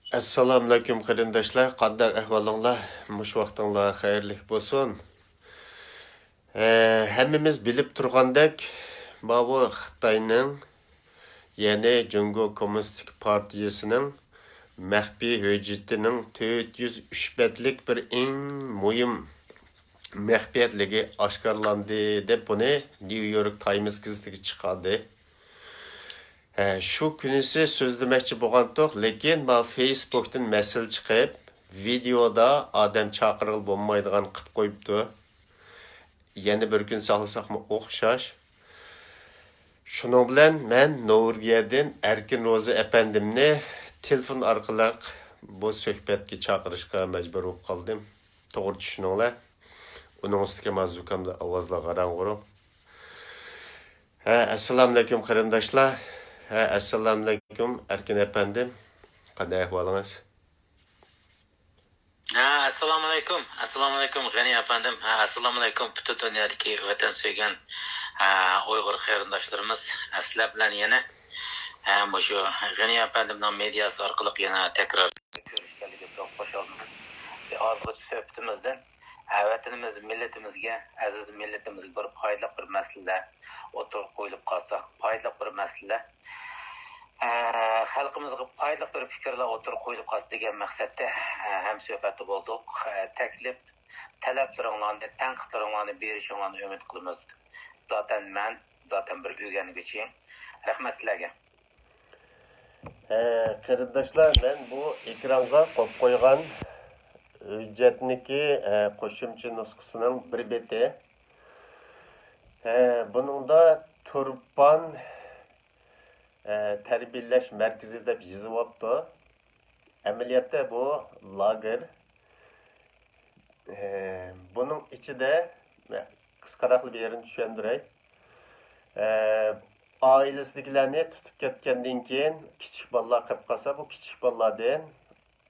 Assalomu alaykum qarindoshlar, qanday ahvolinglar? Mush vaqtinglar xayrli bo'lsin. Hammamiz bilib turgandek, bu Xitoyning, ya'ni Jungo Kommunistik Partiyasining maxfiy hujjatining 403 betlik bir eng muhim maxfiyatligi oshkorlandi deb buni New York Times gazetiga chiqardi. Shu kunisi so'zlamoqchi bo'lgandik, lekin Facebook'dan masal chiqib, videoda odam chaqiril bo'lmaydigan qilib qo'yibdi. Yana bir kun saqlasaqmi o'xshash. Shuning bilan men Norvegiyadan Erkin Roza efendimni telefon orqali bu suhbatga chaqirishga majbur bo'lib qoldim. To'g'ri tushuninglar. Uning ustiga mazukamda ovozlar qarang'uru. Assalomu alaykum qarindoshlar. Assalomu alaykum Erkin efendim. Qanday ahvolingiz? Assalomu alaykum. Assalomu alaykum G'ani efendim. Assalomu alaykum butun dunyodagi vatan suygan Uyg'ur qarindoshlarimiz. Sizlar bilan yana shu G'ani efendimning mediasi orqali yana takror ko'rishganligiga çok hoş oldum. Hozirgi suhbatimizdan vatanimiz, millatimizga, aziz millatimizga bir foydali bir masala o'tirib qo'yilib qolsa, foydali bir masala xalqimizga foydali bir fikrlar o'tirib qo'yilib qolsa degan maqsadda ham suhbatda bo'ldik. Taklif, talablaringlarni, tanqidlaringlarni berishinglarni umid qilamiz. Zaten bir o'rganguvchi. Rahmat sizlarga. Qarindoshlar, men bu ekranga qo'yib qo'ygan hujjatniki qo'shimcha nusxasining bir beti. Buningda Turpan tarbiyalash markazi deb yozyapti. Amaliyotda bu lager. Bunun ichida qisqaroq bir yerini tushundiray. Ailesidagilarni tutib ketgandan keyin kichik bolalar qilib qolsa, bu kichik bolalardan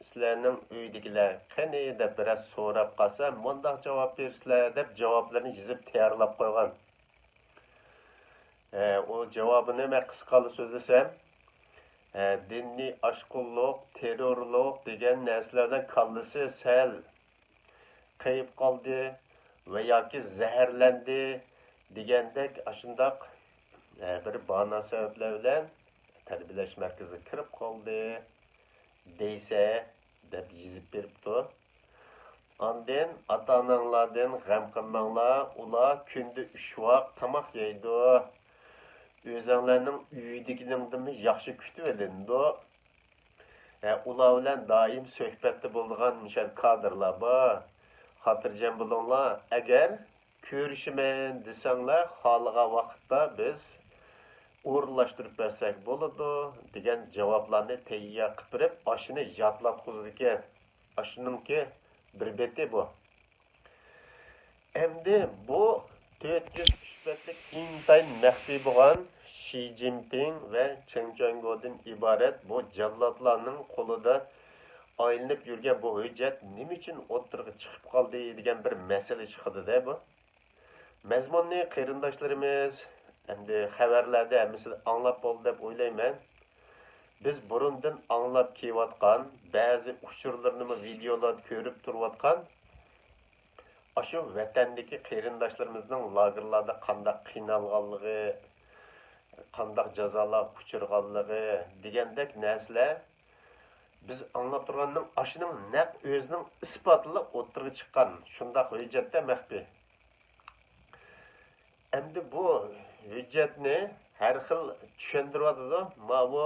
sizlarning uydagilar qani deb biroz so'rab qolsa, bundoq javob bersizlar deb javoblarni yozib tayyorlab qo'ygan. O javobini men qisqacha so'zlasam, diniy ashqulluq, terrorluq degan narsalardan kallasi sal qayib qoldi va yoki zaharlandi degandek ashundoq bir bana sabablar bilan tarbiyalash markaziga kirib qoldi deysa deb yozib beribdi. Ondan ota-onalardan g'am qilmanglar, ular kunda 3 vaqt tomoq yeydi. O'zinglarning uydagilardan yaxshi kutib olindi. Ular bilan doim suhbatda bo'lgan mishal kadrlar bor. Xotirjam bo'linglar. Agar ko'rishiman desanglar, xohlagan vaqtda biz o'rinlashtirib bersak bo'ladi degan javoblarni tayyor qilib berib, oshini yodlatqizdi ekan. Oshiningki bir beti bu. Endi bu 403 betlik intayin maxfiy bo'lgan Xi Jinping ve Chen Zhongguo'dan ibaret bu jallatlarning qo'lida aylanib yurgan bu hujjat nima uchun o'tirg'i chiqib qoldi degan bir masala chiqdi-da bu. Mazmunni qarindoshlarimiz endi xabarlarda hammasi anglab bo'ldi deb o'ylayman. Biz burundan anglab kelayotgan ba'zi uchurlarni videolarda ko'rib turayotgan shu vatandagi qarindoshlarimizning lagerlarda qanday qiynalganligi, qanday jazolar uchirganligi degandek narsalar biz anglab turganning ashining naq o'zining isbotli o'tirib chiqqan shunday hujjatda maxfiy. Endi bu hujjatni har xil tushuntiryapti. Bu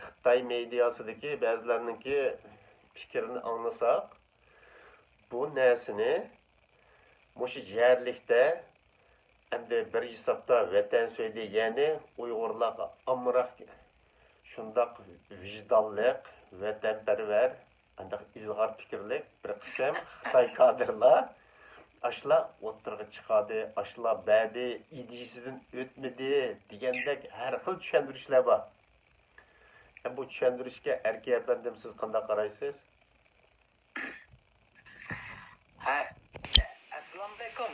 Xitoy mediasidagi ba'zilarninki fikrini anglasak, bu narsani mushu yerlikda endi bir hisobda vatan so'ydi, ya'ni Uyg'urlarga amroq shundoq vijdonliq, vatanparvar, anda ilg'or fikrli bir qism Xitoy kadrlar ashla o'tirg'i chiqadi, ashla ba'di idisidan o'tmadi degandek har xil tushuntirishlar bor. Bu tushuntirishga Erkin efendim siz qanday qaraysiz? Assalomu alaykum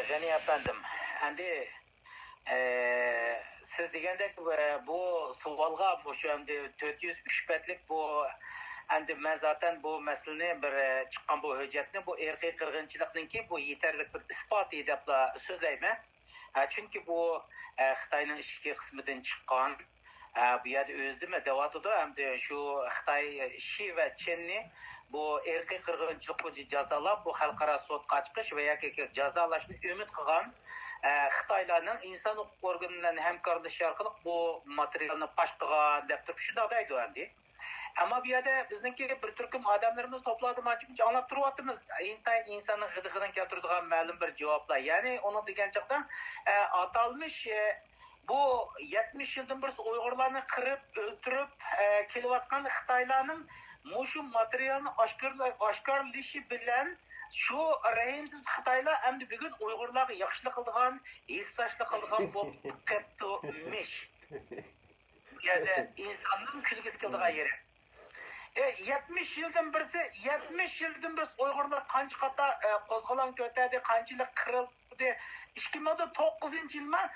G'ani efendim. Endi siz degandek bu savolga bu endi 403 betlik bu Endi men zaten bu meseleni bir çıkan bu hüccetini bu erkek kırgınçılıknınki bu yeterlik bir ispat edip sözleyme. Çünkü bu Xitayning ichki qismidan chiqqan bu yerda o'zimi devatidi hamda shu Xitoy Shi va Chenni bu erkiy qirg'inchilik bo'yicha jazolab bu xalqaro sudga chiqish va yoki jazolashni umid qilgan Xitoylarning inson huquq organi bilan hamkorlashish orqali bu materialni fosh qilgan deb turib shunday deydi endi. Ama bu yerda bizniki bir turkum odamlarimiz to'pladi manchuncha anglab turyapmiz. İnsanın g'idig'idan keltiradigan ma'lum bir javoblar. Ya'ni uni degan chaqda atalmış bu 70 yildan bir Uyg'urlarni qirib, o'ltirib kelayotgan Xitoylarning mushu materialni oshkorlashi bilan shu rahimsiz Xitoylar endi bugun Uyg'urlarga yaxshilik qiladigan, hissashlik qiladigan bo'lib ketdimish. Yani insanın külgisi kıldığı yeri. 70 yıldan birisi Uygurlar kançı kata kozgalan kötedi, kançılık kırıldı. 2009 yılma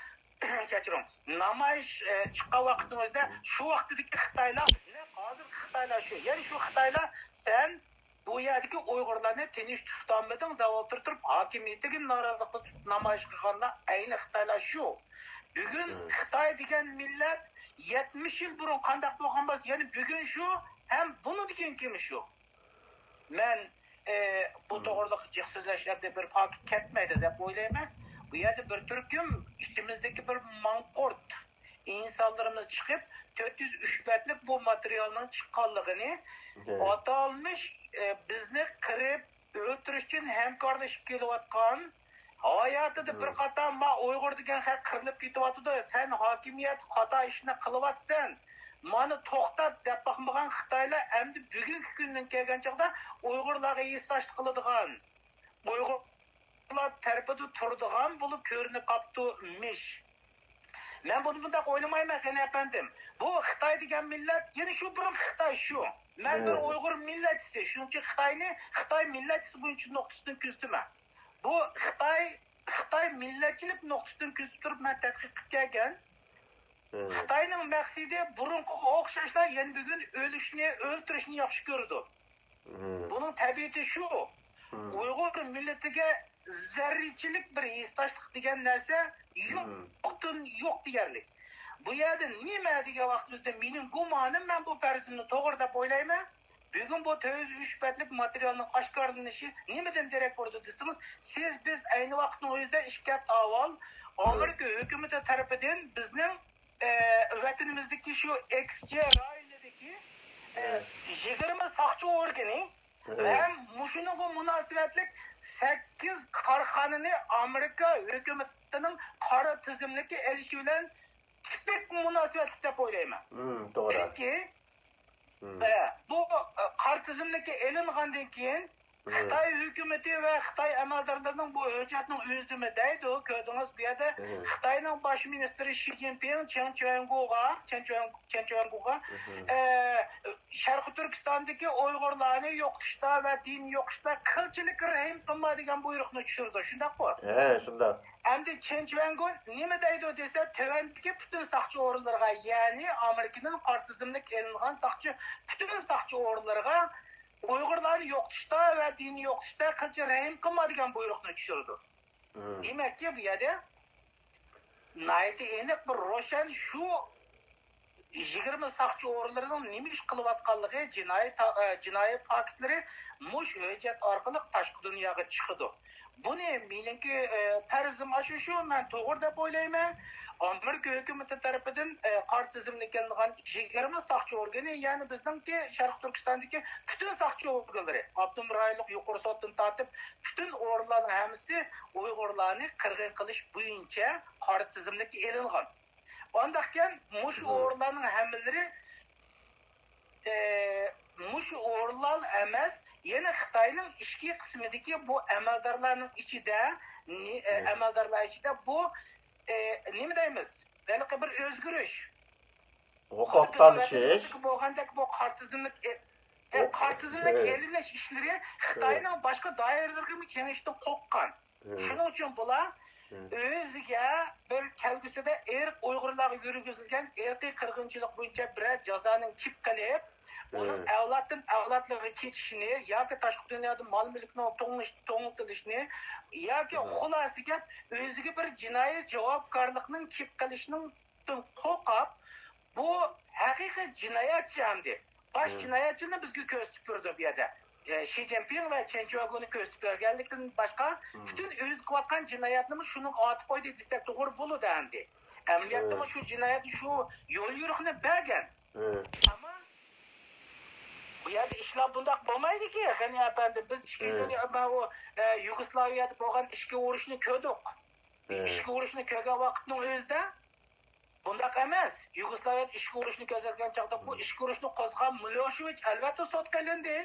geçiyorum. Namayış çıkan vaktimizde şu vaktideki Xitaylar ne hazır Xitaylar şu. Yani şu Xitaylar sen bu yerdeki Uygurlarını teniş tutanmadın da oturtup hakimiyetinin narazılıkla namayış kılganlar aynı Xitaylar şu. Bugün Xitay degen millet 70 yıl burun kandak bo'lgan bo'lsa, yani bugün şu hem bunu degen kim şu. Men bu to'g'riliq jiq so'zlashlarda bir pokit ketmaydi deb o'ylayman. Bu yerda bir turkum içimizdeki bir manqurt insanlarımız çıkıp 403 betlik bu materialın çıkanlığını atalmış bizni kırıp öldürüş için hemkarlaşıp kelayotgan hayatida bir qatam ma Uyg'ur degan xalq qirilib ketyapti. Sen hokimiyat xato ishni qilyapsan. Mani to'xtat deb baxmagan Xitoylar endi bugungi kundan kelgan chaqda Uyg'urlarga yesashlik qiladigan, Uyg'urlar tarafida turadigan bo'lib ko'rinib qolibdi-mish. Men buni bunday o'ylamayman, qani efendim. Bu Xitoy degan millat, yana shu bir Xitoy shu. Men bir Uyg'ur millatchisi, shuning uchun Xitoy millatchisi bo'yicha nuqtasidan ko'zlayman. Bu Xitoy millatchilik nuqtasidan ko'zib turib men tadqiq qilgan. Xitoyning maqsadi burunqiga o'xshashlar, yana bugun o'lishni, o'ltirishni yaxshi ko'rdi. Buning tabiati shu. Uyg'ur millatiga zarrichilik bir hissashlik degan narsa yo'q deyarlik. Bu yerda nima degan vaqtimizda mening gumonim, men bu farzimni to'g'ri deb o'ylayman. Bugün bu 403 betlik materialın oshkorlanishi nimadan derak bo'ldi desamiz, biz aynı vaqtning o'zida 2 hafta avval Amerika hukumati tarafidan bizning vatanimizdagi shu XJ rayonidagi 20 soqchi organi ham mushunaga munosabatlik 8 korxonani Amerika hukumatining qora tizimligi elishi bilan tipik munosabatli deb o'ylayman. To'g'ri. Chunki bu qora tizimlikka elingandan keyin Xitoy hukumati va Xitoy amaldorlarining bu hujjatning o'zimi deydi. Ko'rdingiz bu yerda Xitoyning bosh ministri Shi Jinping Chen Chuanguga Sharq Turkistondagi Uyg'urlarni yo'qotishda va din yo'qotishda qilchilik rahim qilma degan buyruqni tushirdi. Shundaqmi? Shunday. Endi Chen Chuangu nima deydi desa, tuvandagi butun soqchi o'rinlarga, ya'ni Amerikaning qora tizimlik elingan butun soqchi o'rinlarga Uyg'urlarni yo'qotishda va dinni yo'qotishda qilchi rahim qilma degan buyruqni tushirdi. Demakki bu yerda aniq bir ro'shan shu 20 soqchi o'rinlarining nima ish qilayotganligi jinoiy faktlari mush hujjat orqali tashqi dunyoga chiqdi. Buni meniki farzim shu men to'g'ri deb o'ylayman. Amerika hukumati tarafidan qora tizimlangan 20 soqchi organi, ya'ni bizningki Sharq Turkistondagi butun soqchi organlari, Abdumrayliq yuqori sotdan tortib butun o'rinlarning hammasi Uyg'urlarni qirg'in qilish bo'yicha qora tizimlikka elingan. Ondaqkan mush o'rinlarning hammalari mush o'rinlar emas, yana Xitoyning ichki qismidagi bu amaldorlarning ichida bu nima deymiz? Belki bir o'zgarish. Huquq tanishish. Bo'lgandek bu qartizimlik elinish ishlari Xitoyning boshqa doiralarga kengashdan qo'rqqan. Shuning uchun bular o'ziga bir kelgusida Uyg'urlarga yurgizilgan erkiy qirg'inchilik bo'yicha bir jazoning kip qilib, Onun avlatdan avlatlığa keçişini, yoki tashqi dunyoda mol mulkning to'ng'itilishini, yoki xulosiga o'ziga bir jinoiy javobgarlikning kelib qilishining qo'rqib, bu haqiqiy jinoyatchi hamdi. Baş jinoyatchini bizga ko'rsatib turdi bu yerda. Xi Jinping va Chen Shuaguni ko'rsatib berganlikdan boshqa butun o'zi qilayotgan jinoyatni shuning oti qo'ydi desak to'g'ri bo'ladi hamdi. Amaliyotda shu jinoyat shu yo'l yo'riqni bergan. Ama bu yerda ishlar bundoq bo'lmaydiki. Qani efendi biz o Yugoslaviyada bo'lgan ishga urushni ko'rdik. Ishga urushni ko'rgan vaqtning o'zida bundoq emas. Yugoslaviyada ishga urushni ko'rsatgan chaqda bu ishga urushni qo'zg'agan Milošević albatta sotga olindi.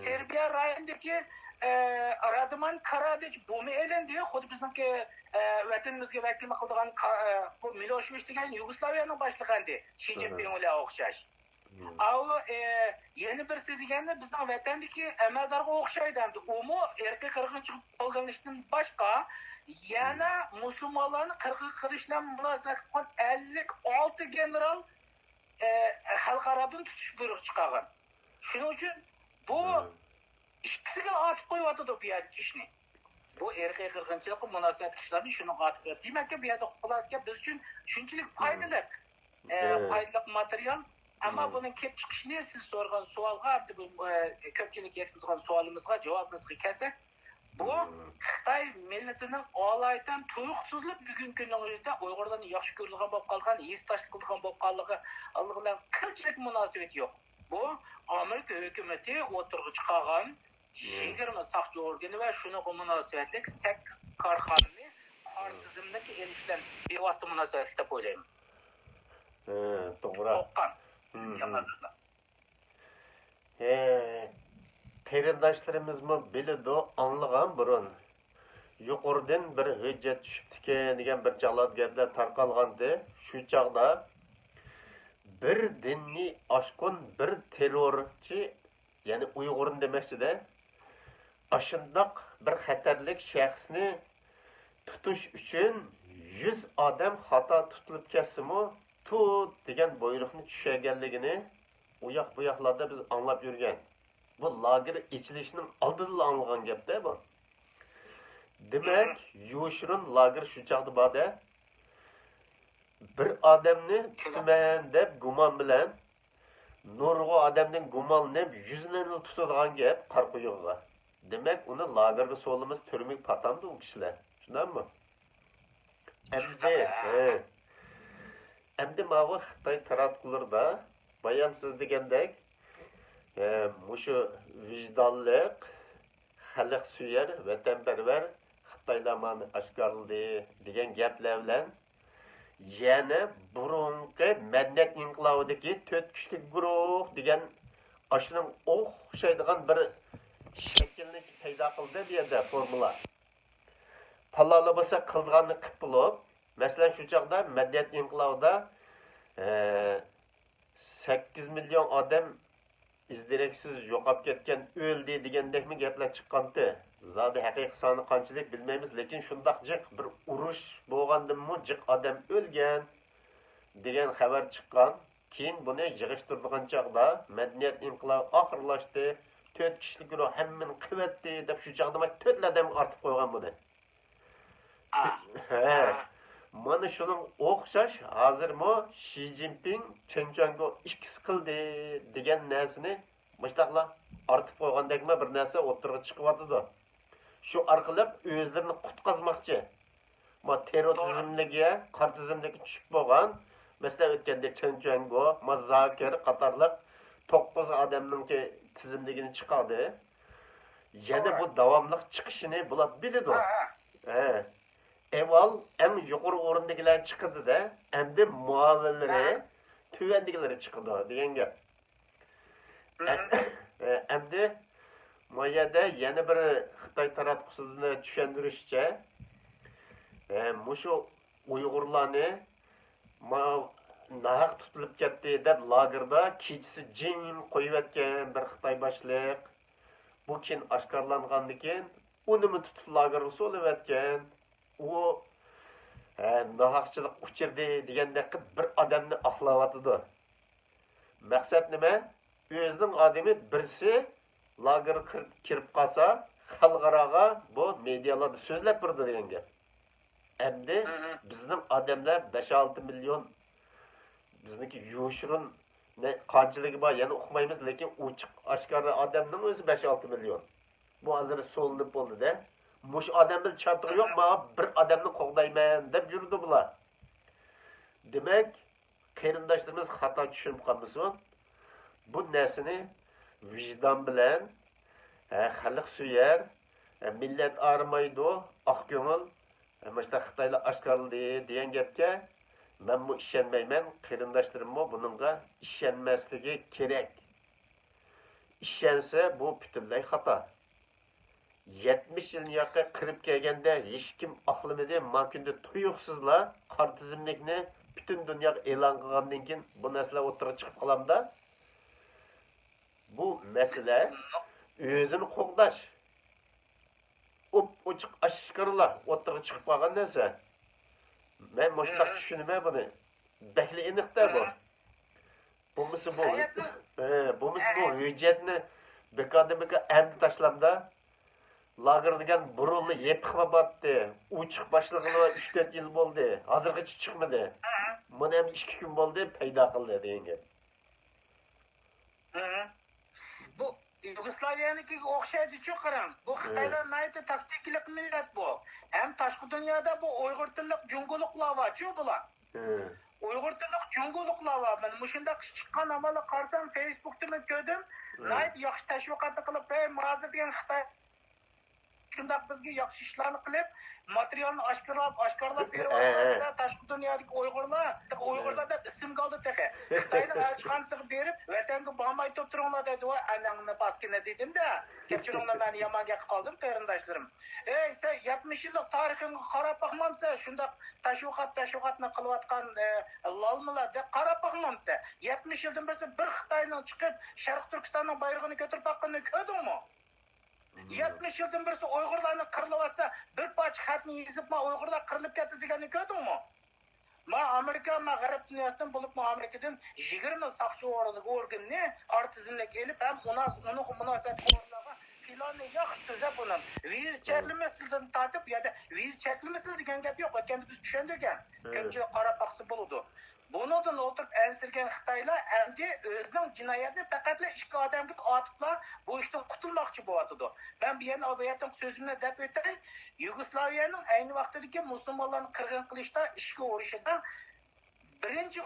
Serbiya rayonidagi Radman Karadzic bumi elindi. Xuddi bizniki vatanimizga vakillik qilgan bu Milošević degan Yugoslaviyaning boshlig'i Xi Jinping bilan o'xshash. Ama yeni birisi deganda bizning vatandagi amaldorga o'xshaydi. Umu erkak qirg'inchilik qilganlikdan boshqa yana musulmonlarni qirg'inchilikdan munosabat qilgan 56 general xalqaradan tutish buyruq chiqargan. Shuning uchun bu ikkisiga otib qo'yapti bu yerda ishni. Bu erkak qirg'inchilikqa munosabat qilishlarni shuni otib qo'yapti. Demakki bu yerda xulosga biz uchun shunchalik foydali material. Ama bunun kelib chiqishini siz so'ragan savolga, ko'pchilik yetkazgan savolimizga javobimizni kelsak, bu Xitoy millatining olaydan tuyuqsizlik bugungi kunning o'zida Uyg'urlarni yaxshi ko'rilgan bo'lib qolgan, yesdoshlik qilgan bo'lib qolganligi bilan qilchilik munosabat yo'q. Bu Amerika hukumati o'tirg'i chiqargan 20 saqchi organi va shunga munosabatlik 8 korxonani qor tizimidagi erishgan bevosita munosabat deb o'ylayman. To'g'ri. Qarindoshlarimiz biladi, anlagan burun. Yuqoridan bir hujjat tushibdiki degan bir chaqlat gaplar tarqalgandi. Shu chaqda bir dinni oshqun bir terrorchi, ya'ni Uyg'urni demoqchida, ashundoq bir xatarlik shaxsni tutish uchun 100 odam xato tutilib ketsa-mu, tut degan buyruqni tushaganligini u yoq bu yoqlarda biz anglab yurgan. Bu lager ichilishining oldindan anlagan gapda bu. Demak, yo'shirin lager shu chaqda borda bir odamni tutaman deb gumon bilan nurg'u odamning gumonlanib yuzini tutadigan gap qarquyuqqa. Demak, uni lagerga solimiz turmik patamdi u kishilar. Shundaymi? Endi ma'vu Xitoy taratqularda bayam siz degandek mushu vijdonliq, xalq suyar, vatanparvar Xitoylar mani oshkorladi degan gaplar bilan yana burunqi madaniyat inqilobidagi 4 kuchlik guruh degan ashuning o'xshaydigan bir shaklni paydo qildi bu yerda formula. Palala bo'lsa qilganni qilib bo'lib, masalan shu chaqda madaniyat inqilobida 8 million odam izdiraksiz yo'qolib ketgan, o'ldi degandekmi gaplar chiqqandi. Zodi haqiqiy soni qanchalik bilmaymiz, lekin shundoq jiq bir urush bo'lgandan-mu jiq odam o'lgan degan xabar chiqqan. Keyin buni yig'ishtirgan chaqda madaniyat inqilobi oxirlashdi, 4 kishilik guruh hammani qivatdi deb shu chaqda 4 odam ortib qo'ygan buni. Mana shuning o'xshash hozirmi Xi Jinping Chenchanggo ikkisi qildi degan narsani mushtaqla ortib qo'ygandekmi bir narsa o'tirib chiqyapti. Shu orqali o'zlarini qutqazmoqchi. Ma terrorizmga, qartizmga tushib bo'lgan, masalan o'tganda Chenchanggo, Mazakir qatorliq 9 odamning tizimligini chiqardi. Yana bu davomli chiqishini bular biladi. Eval en yuqori o'rindagilar chiqdi-da, endi muavinlari tuvandigilar chiqdi degan gap. Endi moyada yana bir Xitoy tarafqisini tushuntirishcha, mushu Uyg'urlarni nahaq tutilib ketdi deb lagerda kechisi jin qo'yayotgan bir Xitoy boshliq. Bu keyin oshkorlangandan keyin uni tutib lagerga so'layotgan. U nahaqchilik uchirdi degandek bir odamni oqlayotdi. Maqsad nima? Özünün adamı birisi lager kirib qalsa, xalqaraga bu medialarda so'zlab turdi degan gap. Endi bizning odamlar 5-6 million bizniki yo'shurun ne qanchiligi bor, yana uqmaymiz, lekin ochiq oshkora odamning o'zi 5-6 million. Bu hozir so'linib bo'ldi-da. Mush odamning chantig'i yo'q, men bir odamni qo'g'dayman deb yurdi bular. Demak, qarindoshlarimiz xato tushunib qolmasin. Bu narsani vijdon bilan xalq suyar, millat armaydi, oq ko'ngil, mana Xitoylar oshkorladi degan gapga men bu ishonmayman. Qarindoshlarim buningga ishonmasligi kerak. Ishonsa bu butunlay xato. 70 yil yoqqa kirib kelganda hech kim aqlimida makunda tuyuqsizlar qor tizimlikni butun dunyoga e'lon qilgandan keyin bu narsalar o'tirib chiqib qolamda. Bu masala o'zini qo'g'dash. Ochiq oshkorlar o'tirib chiqib qolgan narsa. Men mushtoq tushunmayman buni. Bakli aniqda bu. Bo'lmasa bu hujjatni bekadimga endi tashlamda lager degan burunni yetib batdi. Uchiq boshlig'ini 3-4 yil bo'ldi. Hozirgacha chiqmadi. Mana ham 2 kun bo'ldi paydo qildi degan gap. Bu Yugoslaviyaniki o'xshaydi-ku qarang. Bu Xitoylar nayta taktiklik millat bu. Hem tashqi dunyoda bu Uyg'ur tilli junguluqlar bor-ku bular. Uyg'ur tilli junguluqlar bor. Men mushunda chiqqan amali qarsam Facebookda men ko'rdim. Nayt yaxshi tashviqot qilib, "Ma'zur degan Xitoy shundaq bizga yaxshi ishlarni qilib, materialni oshkorlab beryapti. Tashqi dunyodagi Uyg'urlar deb ism qoldi texe. Xitoyning elchixonasiga berib, vatanga bormay turibdiringlar dedi. Voy, anangni paskina dedim-da. Kechiringlar, men yomon gap qoldim, qarindoshlarim. Sen 70 yillik tarixingga qarab boqmamsa, shundaq tashviqotni qilayotgan lolmalar deb qarab boqmamsa, 70 yildan beri bir Xitoyning chiqib, Sharq Turkistonning bayrog'ini ko'tarib boqqanini ko'rdingmi? 70 yıldan birisi Uygurlarni qirilyapsa, bir parcha xatni yozib, "Ma Uygurlar qirilib ketdi" deganini ko'rdingmi? Ma Amerika, ma G'arb dunyosidan bo'lib, ma Amerikadan 20 saqchi organni artizmlik elib, ham uni munosabat o'rnaga filonni yaxshi tuzab uni viz cheklimasidan tatib, yo'da viz cheklimasi degan gap yo'q. O'tganda biz tushundik. Ko'pchilik qarab baqsa bo'ladi. Bundan o'tirib ansirgan Xitoylar endi o'zining jinoyatini faqat ikki odamga otiblar, bu ishdan qutulmoqchi bo'lyapti. Men bu yana obiyatim so'zimni deb o'tay. Yugoslaviyaning ayni vaqtdagi musulmonlarni qirg'in qilishda, ishga urishida birinchi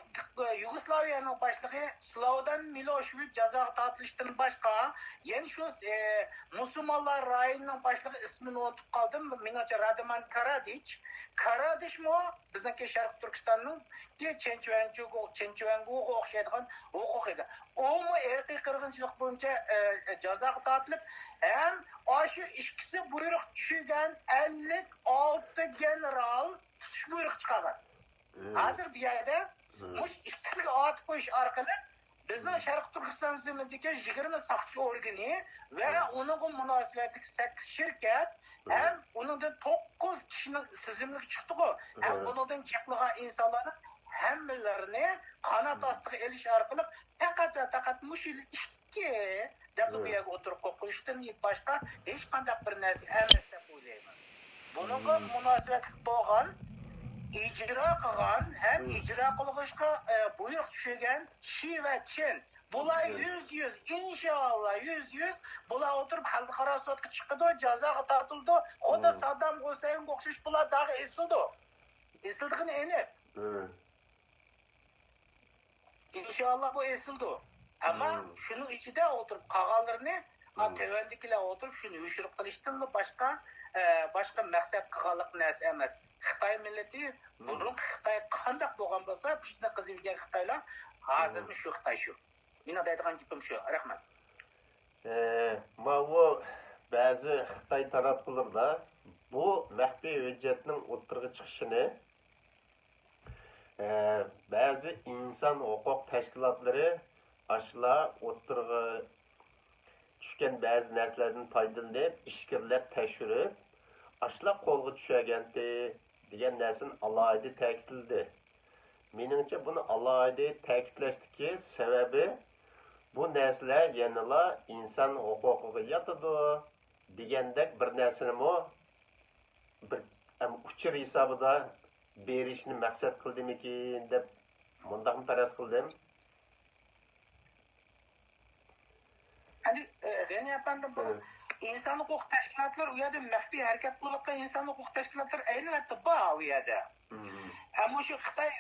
Yugoslaviyaning boshlig'i Slobodan Milošević jazoga tortilishdan boshqa, yana shu musulmonlar rayonining boshlig'i ismini unutib qoldim. Menimcha Radovan Karadishmi bizniki Sharq Turkistonning Chenchuangu o'xshaydigan huquq edi. Umi erkiy qirg'inchilik bo'yicha jazoga tortilib, ham shu ikkisi buyruq tushgan 56 general tutish buyruq chiqargan. Hozir bu yerda mush ikkisiga otib qo'yish orqali bizning Sharq Turkiston zimidagi 20 saqchi organi va uning munosabatli 8 shirkat hem uningdan 9 kishining tizimligi chiqdi-ku. Hem bundan chiqmagan insonlarning hammalarini qanot ostiga elish orqali faqat mush yil 2 deb bu yerga o'tirib qo'yishdan boshqa hech qanday bir narsa emas deb o'ylayman. Buningga munosabat bo'lgan icra qilgan hem icra qilishga buyruq tushgan Shi va Chin bular 100 inshaalloh 100 bular o'tirib xalqaro sudga chiqdi, jazoga tortildi. Xuddi Saddam Husaynga o'xshash bular dag'i esildi. Esildigini aniq. İnşallah bu esildi. Ama şunun içinde oturup qolganlarini tevandikilar oturup şunu yuşurup qilishdan başqa maqsad qilganlik narsa emas. Xitoy millati burun Xitoy qanday bo'lgan bo'lsa, shunday qizilgan Xitoylar hozirmi shu Xitoy shu. Meni aytgan gapim shu. Rahmat. Bu ba'zi Xitoy taraflarida bu maxfiy hujjatning o'tirg'i chiqishini ba'zi inson huquq tashkilotlari ashla o'tirg'i tushgan ba'zi narsalardan foydalanib, ishkirlab tekshirib, ashla qo'lga tushaganti degan narsani alohida ta'kidladi. Meningcha buni alohida ta'kidlashdiki sababi bu narsalar yanıla inson huquqiga yotadi degandek bir narsani bir uchur hisobida berishni maqsad qildimikin deb mundaqmi faraz qildim. Hani Gani efendim bu insan hukuk teşkilatları u yerda maxfiy harakat qilayotgan inson huquq tashkilotlari aylanibdi bor u yerda. Ama şu Xitoy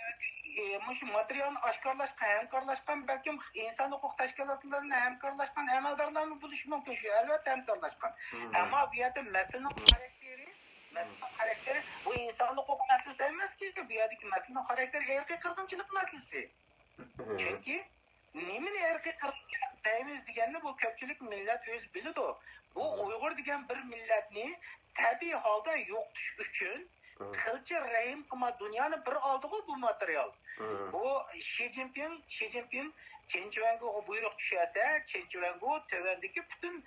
şu materialni oshkorlashga hamkorlashgan balkim inson huquq tashkilotlarini hamkorlashgan amaldorlarni bo'lishi mumkin shu albatta hamkorlashgan. Ammo bu yerda masalaning xarakteri bu inson huquq masalasi emaski, bu yerdagi masalaning xarakteri irqiy qirg'inchilik masalasi. Chunki nimani irqiy qirg'inchilik deymiz deganni bu ko'pchilik millat o'zi biladi. Bu Uyg'ur degan bir millatni tabiiy holda yo'qotish uchun qilcha rahim qilma dunyoni bir oldi-ku bu material. Bu Xi Jinping Chenchuangu buyruq tushadi. Chenchuangu tövendeki bütün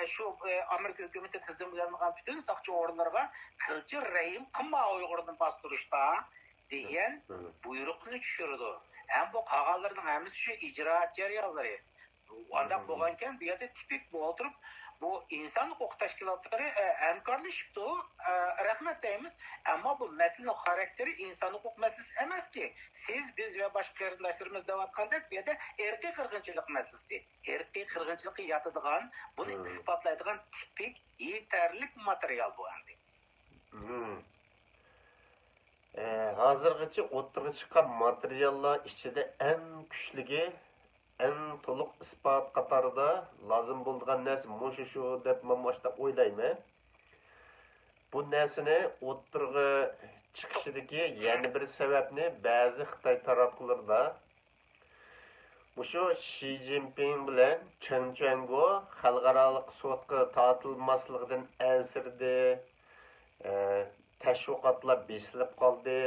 şu Amerika hükümeti tizimlangan bütün saqchi o'rinlarga qilcha rahim qilma Uyg'urni bostirishda degan buyruqni tushirdi. Hem bu qog'ozlarning hammasi shu ijroat jarayonlari. Undaq bo'lgankan bu yerda tipik bo'lib bu inson huquq tashkilotlari hamkorlashibdi, rahmat deymiz. Ammo bu masalaning xarakteri inson huquq masalasi emaski. Siz, biz va boshqa qarindoshlarimiz deyotgandek bu yerda irqiy qirg'inchilik masalasi. Irqiy qirg'inchilikka yotadigan, buni isbotlaydigan tipik yetarli material bu endi. Hozirgacha o'ttirga chiqqan materiallar ichida eng kuchligi eng to'liq isbot qatorida lozim bo'lgan narsa mushu shu deb mamashda o'ylayman. Bu narsani o'ttirga chiqishidagi yana bir sababni ba'zi Xitoy taraflarida mushu Xi Jinping bilan Chen Chuangu xalqaro sudga tortilmasligidan ansirdi. Təşviqatlar besilib qaldı.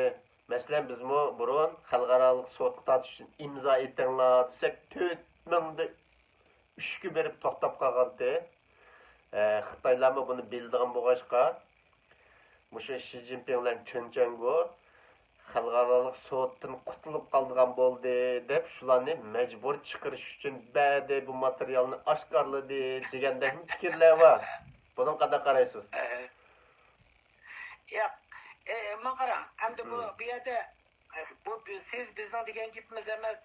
Məsələn, biz burun xalqaro sudga tortish uchun imzo etinglar desak 4000 3 berib to'xtab qolgandi. Xitoylarmi buni bildigan bo'lg'achqa, mushu Xi Jinping bilan Chen Chuangu xalqaro suddan qutulib qolgan bo'ldi deb shularni majbur chiqarish uchun ba'zi bu materialni oshkorladi degandek fikrlar bor. Buni qanday qaraysiz? Ya, maqara, hamda bu yerda bu siz bizning degan gapimiz emas.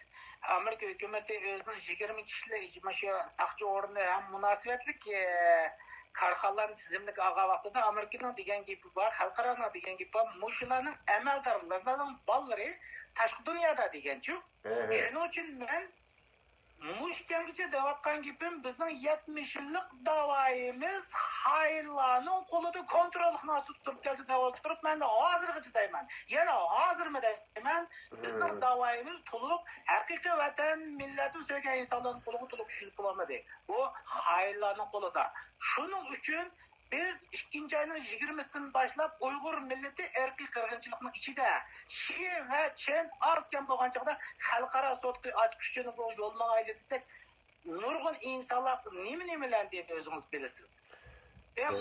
Amerika hukumati o'zining 20 kishilik shu saqchi o'rni ham munosabatlik korxonalar tizimlik olgan vaqtida Amerikaning degan gapi bor, xalqaroning degan gapi bor. Mushularning amaldorlarining bolalari tashqi dunyoda deganchu. Shuning uchun men mushkamgacha deyotgan gapim bizning 70 yillik davoyimiz haylarning qo'lida kontrolni osib turib keldi deb turib men hozirgacha deyman. Yana hozirmi deyman, bizning davoyimiz to'liq haqiqiy vatan millatni sevgan insonlarning qo'liga to'liq tushib qolmadi. Bu haylarning qo'lida. Shuning uchun biz 2-ayning 20-sidan boshlab Uyg'ur millati irqiy qirg'inchilikning ichida Xi va Chen ortgan bo'lgan chog'da xalqaro sudga ochish uchun bu yo'lni aytdi desak, nurg'un insonlar nima deydi o'zingiz bilasiz.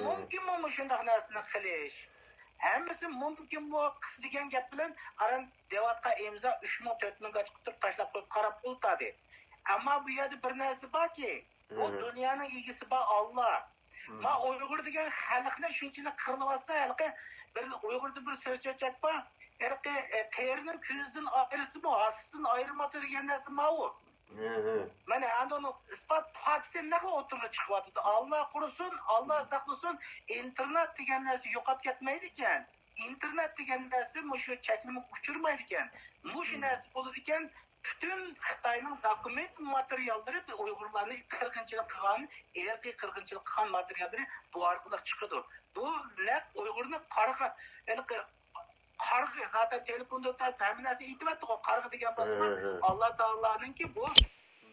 Mumkinmi shunday narsani qilish? Hammasi mumkin bu qis degan gap bilan qaran devatga imzo 3000-4000 ga chiqib turib tashlab qo'yib qarab o'tadi. Ammo bu yerda bir narsa borki, bu dunyoning egisi bor Alloh. Ma Uyg'ur degan xalqni shunchalik qirlayotsa, halqi bir Uyg'urda bir so'z chechak bor. Irqi qeyrni ko'zdan ayirsa bu aslidan ayirmadi degan narsa ma'u. Mana andoni isbot faktdan naql o'tirib chiqyapti. Alloh qurusin, Alloh saqlasin, internet degan narsa yo'qolib ketmaydi ekan. İnternet degan narsa shu cheklimni uchirmaydi ekan. Shu narsa bo'ladi ekan. Bütün Xitoyning dokument materiallari Uyg'urlarni qirg'inchilik qilgan, irqiy qirg'inchilik qilgan materiallari bu orqali chiqadi. Bu naq Uyg'urni qarg'a zaten telefonda hamma narsa aytyapti, qarg'a degan bo'lsa Alloh taoloninki bu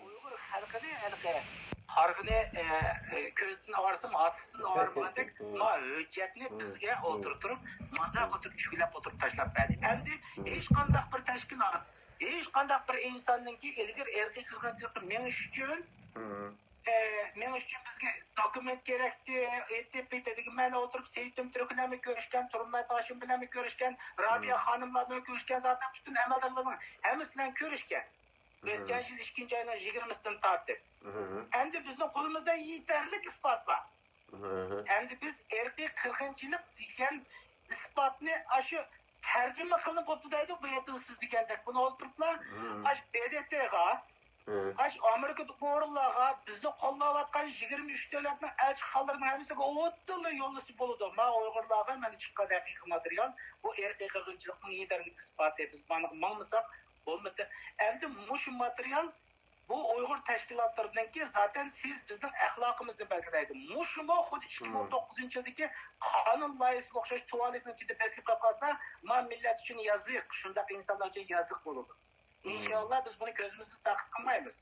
Uyg'ur xalqini qarg'ini ko'zdan avarsam, aslidan avarmagandek ma hujjatni bizga o'tirtirib, mana o'tirib tushilab o'tirib tashlab berdi. Endi hech qanday bir tashkilot hech qanday bir insonningki ilgir irqiy qirg'inchilikni menish uchun bizga dokument kerakdi. Aytib men o'tirib Seyitim Turklarni ko'rishgan, Turmay Toshim bilan ko'rishgan, Robiya xonim bilan ko'rishgan, zaten bütün amaldorlarning hammasi bilan ko'rishgan. O'tgan yil 2-oyning 20-sidan tortib. Endi bizning qo'limizda yetarli isbot bor. Endi biz erkiy qirg'inchilik degan isbotni shu tarjima qilinib o'tdi deydi bu yerda siz degandek. Buni o'ltiriblar. BDTga Amerika o'rinlarga bizni qo'llayotgan 23 davlatning elchixonalarining hammasiga o'tdili yo'llasi bo'ladi. Men Uyg'urlarga mana chiqqan haqiqiy material bu erkiy qirg'inchilikning yetarli isboti. Biz buni mangmasak bo'lmaydi. Endi mush material bu Uyg'ur tashkilotlarininki zaten siz bizning axloqimizni belgilaydi. Mushmo xuddi 2009-yildagi qonun loyihasiga o'xshash tuvaletning ichida beslib qolsa, men millat uchun yoziq, shundaq insonlar uchun yoziq bo'ladi. İnşallah biz bunu gözümüzde sakıp kalmayız.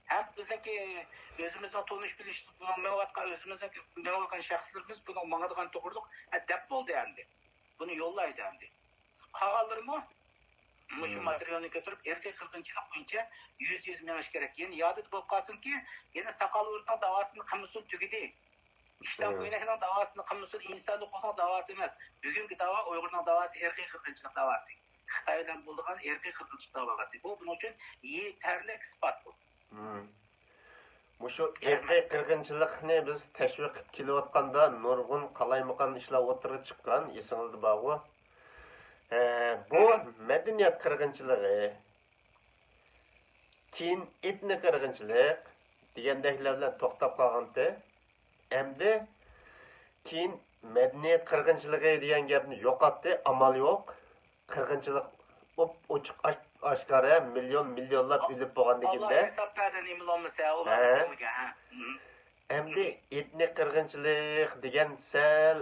Hem bizdeki özümüzden tanış biliş, özümüzden şahslarımız bunu mağazadan doğurduk. Dep oldu yani. Bunu yollaydı yani. Kağalır mı? Şu materyalini götürüp erkek kırgınçılık boyunca 100 milyon gerek. Yani yadet bu kalsın ki yine sakalı uğurtan davasını kamusul tükedi. İşten bu yine davasını kamusul insanlık olsan davası emez. Bugünkü dava Uygur'dan davası erkek kırgınçılık davası. Xitoydan bo'lgan erkak qirg'inchilik davası. Bu buning uchun yetarli isbot bu. Mushu erkak qirg'inchilikni biz tashviq qilib kelayotganda nurg'un qalaymaqan ishlar o'tirib chiqqan, esingizda bormi? Bu madaniyat qirg'inchiligi, keyin etnik qirg'inchilik degandeklar bilan to'xtab qolganda, endi keyin madaniyat qirg'inchiligi degan gapni yo'qotdi, amal yo'q. Qirg'inchilik ochiq oshkora millionlab o'lib bo'lganligida endi etnik qirg'inchilik degan sal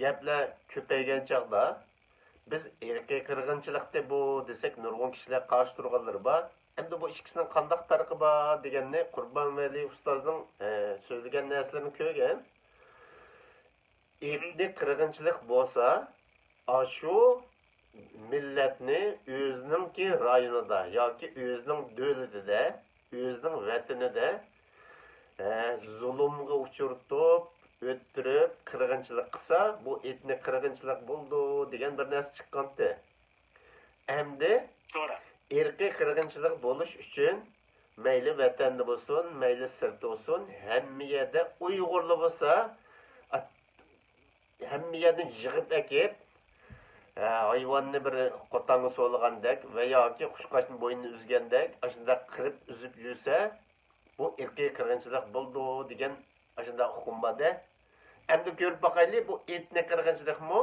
gaplar ko'paygan chog'da biz erkak qirg'inchilikda bu desak nurg'un kishilar qarshi turganlar bor. Endi bu ikkisining qanday farqi bor deganni Qurbon Vali ustozning so'zlagan narsalarini ko'rgan. Etnik qirg'inchilik bo'lsa, shu millatni o'zininki rayonida yoki o'zining davlatida, o'zining vatanida zulmga uchirtib, o'ttirib, qirg'inchilik qilsa, bu etnik qirg'inchilik bo'ldi degan bir narsa chiqqandi. Endi erkiy qirg'inchilik bo'lish uchun mayli vatanda bo'lsin, mayli sirtda bo'lsin, hamma yerda Uyg'urlar bo'lsa, hamma yerdan yig'ib akib hayvonni bir qotanga so'lgandek va yoki qushqochning bo'ynini uzgandek ashunda qirib uzib yursa, bu erkiy qirg'inchilik bo'ldi degan ashunda hukm borda. Endi ko'rib boqaylik, bu etnik qirg'inchilikmi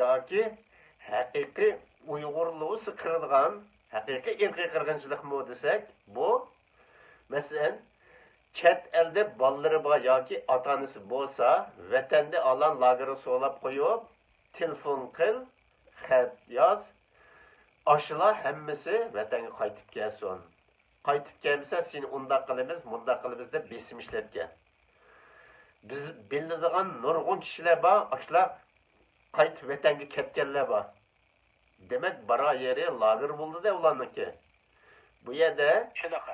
yoki haqiqiy Uyg'urlarni qiradigan haqiqiy erkiy qirg'inchilikmi desak, bu masalan chet elda bolalari bor yoki ota-onasi bo'lsa, vatanda alan lagerga so'lab qo'yib, telefon qil, xat yoz. Aşılar hammasi vatanga qaytib kelsin. Qaytib kelmasa, seni undaq qilamiz, mundaq qilamiz deb besim ishlatgan. Biz biladigan nurg'un kishilar bor, aşılar qaytib vatanga ketganlar bor. Demak, bara yeri lager bo'ldi-da ularniki. Bu yerda shunaqa.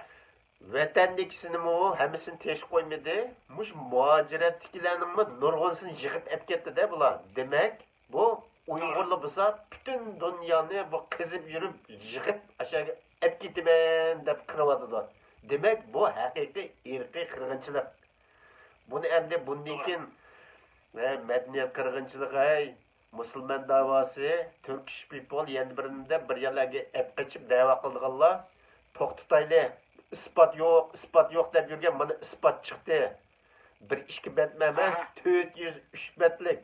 Vatandikisini hammasini tesh qo'ymadi. Mush muhojiratliklarning nurg'unsini yig'ib olib ketdi-da bular. Demak, bu Uyg'urlar bo'lsa, butun dunyoni bu qizib yurib, yig'ib aşaga olib ketaman deb qiryotdi. Demak, bu haqiqiy irqiy qirg'inchilik. Buni endi bundan keyin madaniyat qirg'inchiligi, musulmon davosi, Turkish people endi birinde bir yerlarga olib qochib da'vo qilganlar to'xtatayli. isbot yo'q deb yurgan, mana isbot chiqdi. 1-2 bet emas, 403 betlik.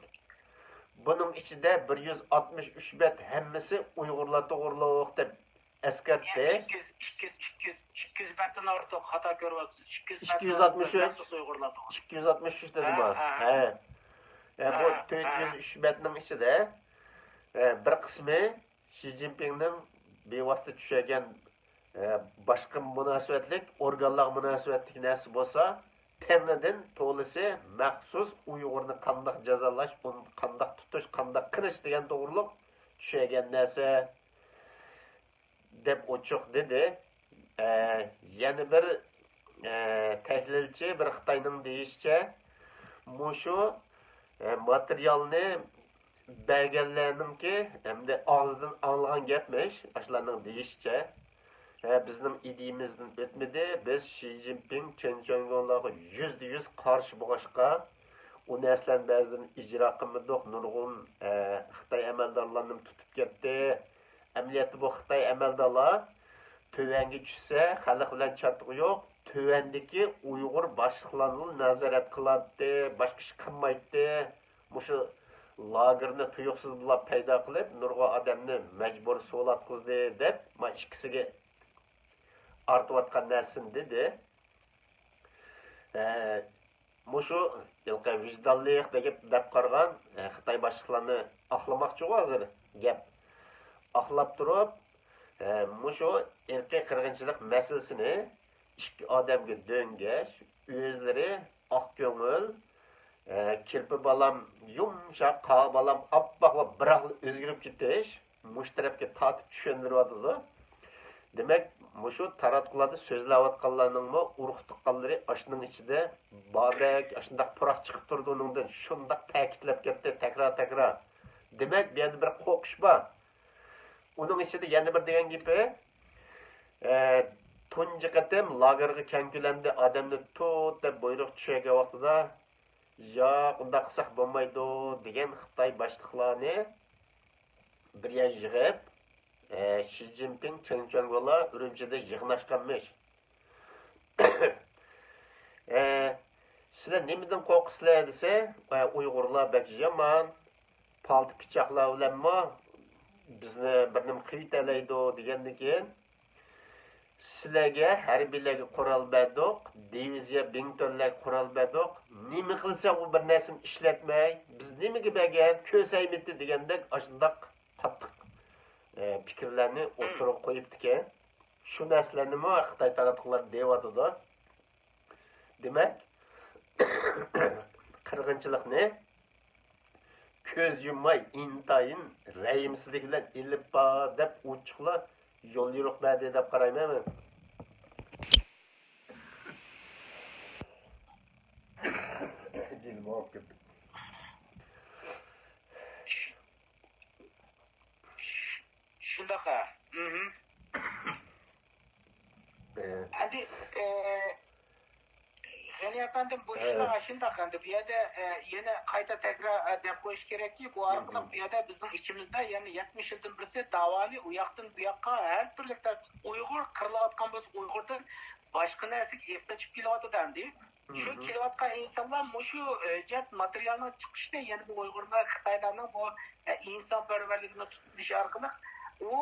Bunun içinde 163 bet hammasi Uyg'urlar to'g'riliq deb eskartdi. 200 betdan ortiq xato ko'ryapsiz. 263 dedim ha. Bu 403 betning ichida bir qismi Xi Jinpingning bevosita tushagan boshqa munosabatlik, organlar munosabatlik narsa bo'lsa, temidan to'lisi maxsus Uyg'urni qanday jazolash, uni qanday tutish, qanday qilish degan to'g'riliq tushagan narsa deb ochiq dedi. Yana bir tahlilchi, bir Xitoyning deyishicha, mushu materialni berganlarninki hamda og'zidan olgan gapmish, ashlarning deyishicha. Bizning ideyimizdan o'tmadi. Biz Xi Jinping Chenchongonlarga %100 qarshi bo'lishqa, u narsalarni ba'zan ijro qilmadik. Nurg'un Xitoy amaldorlarini tutib ketdi. Amaliyotda bu Xitoy amaldorlar tövanga tushsa, xalq bilan chatg'i yo'q. Tövandagi Uyg'ur boshliqlarini nazorat qiladi, boshqa ish qilmaydi. Mushu lagerni tuyuqsiz bular paydo qilib, nurg'un odamni majbur so'latqizdi deb, mana ikkisiga artayotgan narsani dedi. Mushu yilqi vijdonlik deb qargan Xitoy boshliqlarini oqlamoqchi hozir gap. Oqlab turib, mushu erkak qirg'inchilik masalasini ikki odamga do'ngash, o'zlari oq ko'ngil, kirpi balam yumshoq, qora balam oppoq va biroq o'zgarib ketish, mush tarafga tortib tushundiryapti. Demak, mushu taratqularda so'zlayotganlarningmi urug' tuqqanlari ashning ichida bordek, ashundaq puroq chiqib turdi uningdan, shundaq ta'kidlab ketdi takror. Demak, bu yerda bir qo'qish bor. Uning ichida yana bir degan gapi, tunji qatim lagerga keng ko'lamda odamni tut deb buyruq tushagan vaqtida yo'q, undaq qilsak bo'lmaydi degan Xitoy boshliqlarni bir yer yig'ib, Xi Jinping Chenchongolar Urumchida yig'nashganmish. Sizlar nimadan qo'rqisizlar desa, Uyg'urlar bak yomon, palti pichoqlar bilanmi bizni bir nima qiytalaydi degandan keyin sizlarga harbiylarga qurol berdik, diviziya bingtonlar qurol berdik. Nima qilsa u bir narsani ishlatmay, biz nimaga bergan, ko'saymidi degandek ashundaq qattiq fikrlarni o'tirib qo'yibdi-ki, shu narsalarni Xitoy tarafdorlar deyotdi. Demak, qirg'inchilikni ko'z yummay intayin rayimsizlik bilan ilib bor deb uchiqlar yo'l yo'riq berdi deb qarayman men. Şundaqa. Hadi G'ani efendim bu ishlar shundaqa. Bu yerda yana qayta takror deb qo'yish kerakki, bu orqali bu yerda bizning ichimizda yana 70 yildan birisi davoni u yoqdan bu yoqqa har turli Uyg'ur qirilayotgan bo'lsa, Uyg'urdan boshqa narsaga epachib kelyotgandi. Shu kelayotgan insonlar mushu jet materialning chiqishida yana bu Uyg'urlar Xitoylarning bu insonparvarligini tutilishi orqali u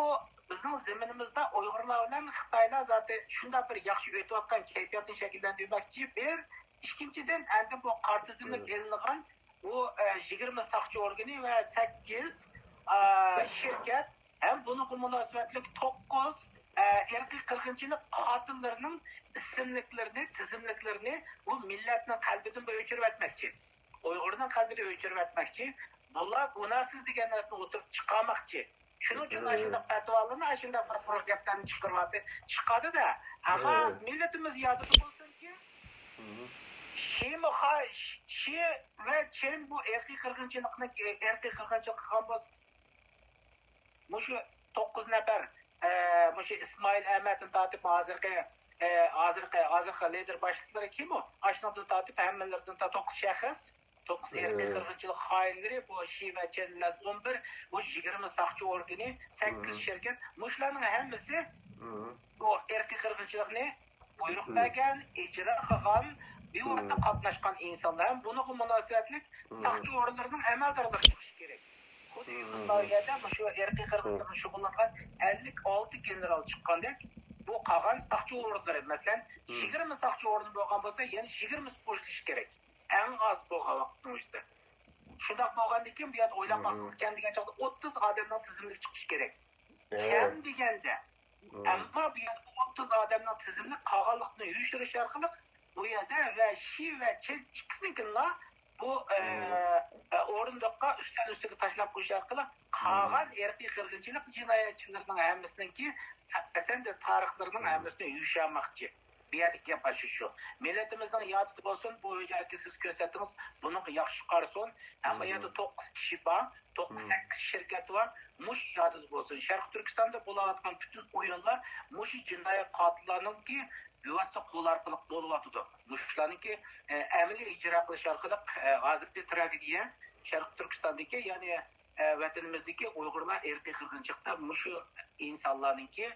bizning zaminimizda Uyg'urlar bilan Xitoylar zaten shunday bir yaxshi o'tayotgan kayfiyatni shakllantirmoqchi. Bir ikkinchidan endi bu qartizmni e'lonlagan bu 20 saqchi organi va 8 shirkat ham buni munosabatli 9 erkiy qirg'inchilik qotillarining ismliklarini, tizimliklarini bu millatning qalbidan o'chirib o'tmoqchi. Uyg'urning qalbida o'chirib o'tmoqchi. Bular gunohsiz degan narsani o'tirib chiqarmoqchi. Shuning uchun ashunda fatvolarni, ashunda bir gaplarni chiqaryapti. Chiqadi-da, ammo millatimiz yodida bo'lsinki, Şi ve Çin bu erkek qirg'inchilik qilgan bo'lsa, mushu 9 nafar mushu İsmail Ahmed'in tatip hozirgi lider boshliqlari kim o? Ashundan tatip hammalaridan 9 shaxs, 9 erkek qirg'inchilik xoinlari, bu Şi ve Çinlar 11, bu 20 saqchi organi, 8 shirkat, mushlarning hammasi bu erkek qirg'inchilikni buyruq bergan, ijro qilgan, bir vaqtda qatnashgan insonlar ham buni munosabatlik saqchi o'rinlarining amaldorlari chiqishi kerak. Xuddi Xitoyda shu erkak qirg'inchilikni shug'ullangan 56 general chiqqandek, bu qolgan saqchi o'rinlari, masalan, 20 saqchi o'rin bo'lgan bo'lsa, yana 20 qo'shilish kerak. Eng oz bo'lgan vaqtning o'zida. Shunday bo'lgandan keyin bu yerda o'ylab baxsiz kam degan chog'da 30 odamning tizimli chiqishi kerak. Kam deganda. Ammo bu yerda 30 odamning tizimli qolganlikni yurishirish orqali bu yerda ve Şi ve Çin ikisininkiler bu o'rindiqqa üstüge tashlab qo'yish orqali qolgan erkiy qirg'inchilik jinoyatchilarining hammasininki aslida tarixlarining hammasini yushamoqchi. Bir yerdeki yapaşı şu. Milletimizden yadı olsun, bu özellikle siz gösterdiniz, bunun yaxşı qarson. Ama yerde 9 kişi var, 9-8 şirket var. Muş yadı olsun. Şarkı Türkistan'da bulatkan bütün oyunlar, muş cinayet katillerinin ki bevasita qo'l orqali bo'lyotidi. Mushlarniki amaliy ijro qilish orqali hozirgi tragediya Sharq Turkistondagi, ya'ni vatanimizdagi Uyg'urlar erkiy qirg'inchilikda mushu insonlarniki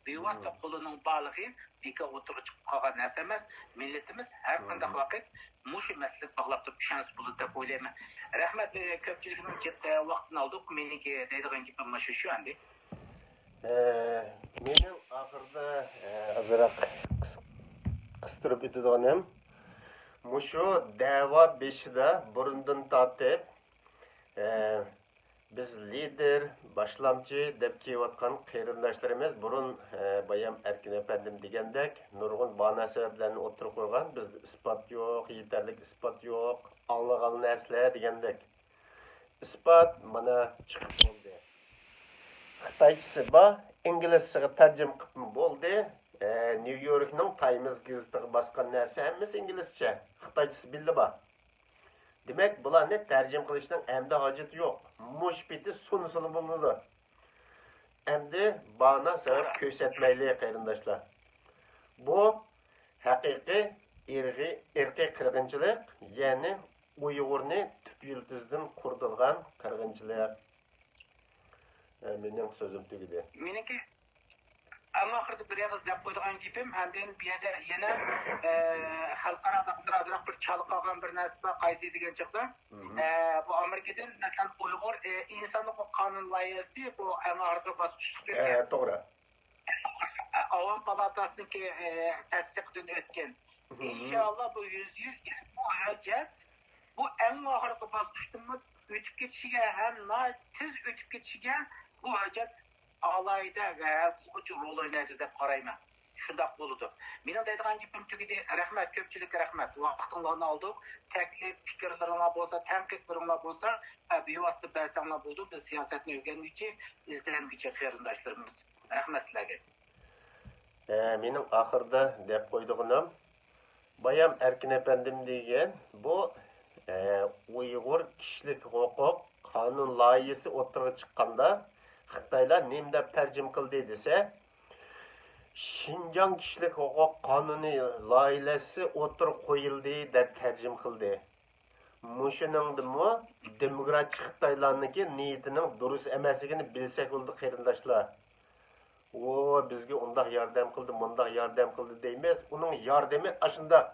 bevosita qo'lining borlig'i bekor o'tirib chiqib qolgan narsa emas. Millatimiz har qanday vaqt mushu masala bog'lab turib ishonch bo'ladi deb o'ylayman. Rahmat, ko'pchilikning vaqtini oldik. Meniki deydigan gapim shu endi. Mening oxirida azroq qistirib o'tadiganim mushu da'vo beshida burundan tortib biz lider, boshlamchi deb kelayotgan qarindoshlarimiz burun bayam Erkin efendim degandek nurg'un bana sabablarni o'tirib qo'ygan. Bizda isbot yo'q, yetarli isbot yo'q, anglagan narsalar degandek. Isbot mana chiqib bo'ldi. Xitoychisi bor, inglizchaga tarjima qilib bo'ldi. New Yorkning Times gazetiga bosgan narsa hammasi inglizcha. Xitoychisi bildi bor. Demak, bularni tarjima qilishning endi hojati yo'q. Mush biti sunsili bo'ladi. Endi bana sabab ko'rsatmayli qarindoshlar. Bu haqiqiy irqiy qirg'inchilik, ya'ni Uyg'urni tub yulduzdan qurdirgan qirg'inchilik. Mening so'zim tugadi. Meniki ama ahırda bir yağız dep koyduğun gibim, henden bir yerde yine halkara da bir çalık algan bir nesne kaysi degen çıktı. Bu Amerika'dan mesela Uygur insanlık kanun layihası bu ama ahırda basmıştık. Doğru. Avam Palatası'ndaki tasdikten ötken. İnşallah bu %100 bu hacet bu en ahırda basmıştığımız ötüp geçişige hem tiz ötüp geçişige bu hacet alayda ve hukuki rol oynaydı deb qarayman. Şundaq bo'ldi. Mening deydigan gapim tugidi. Rahmat, ko'pchilik rahmat. Vaqtinglarni oldik. Taklif, fikrlaringlar bo'lsa, tanqidlaringlar bo'lsa, bevosita bersanglar bo'ldi. Biz siyosatni o'rganuvchi, izlanuvchi qarindoshlarimiz. Rahmat sizlarga. Mening oxirida deb qo'ydiganim Bayam Erkin efendim degan bu Uyg'ur kishilik huquq qonun loyihasi o'tirib chiqqanda Xitoylar nima deb tarjima qildi desa, Şinjan kishilik huquq qonuni loyihasi o'tirib qo'yildi deb tarjima qildi. Mushiningdimi demokratik Xitoylarniki niyatining durust emasligini bilsak bo'ldi qarindoshlar. O bizga undaq yordam qildi, mundaq yordam qildi deymiz. Uning yordami ashundaq.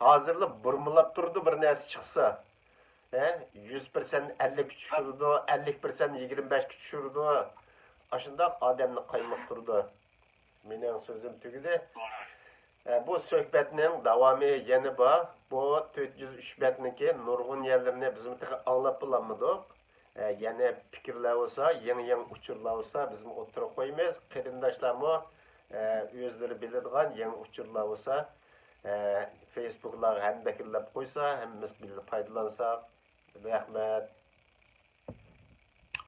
Hozirlik burmilab turdi bir narsa chiqsa. 100% 50 tushirdi, 50% 25 tushirdi. Ashundaq odamni qaymoq turdi. Mening so'zim tugadi. Bu suhbatning davomi yana bor. Bu 403 batniki nurg'un yerlarni biz anglab bilamidik. Yana fikrlar bo'lsa, yangi uchurlar bo'lsa, biz o'tirib qo'yamiz. Qarindoshlarmi o'zlari biladigan yangi uchurlar bo'lsa, Facebook'lar ham bekillab qo'ysa, hammamiz birga foydalansak. Rahmat.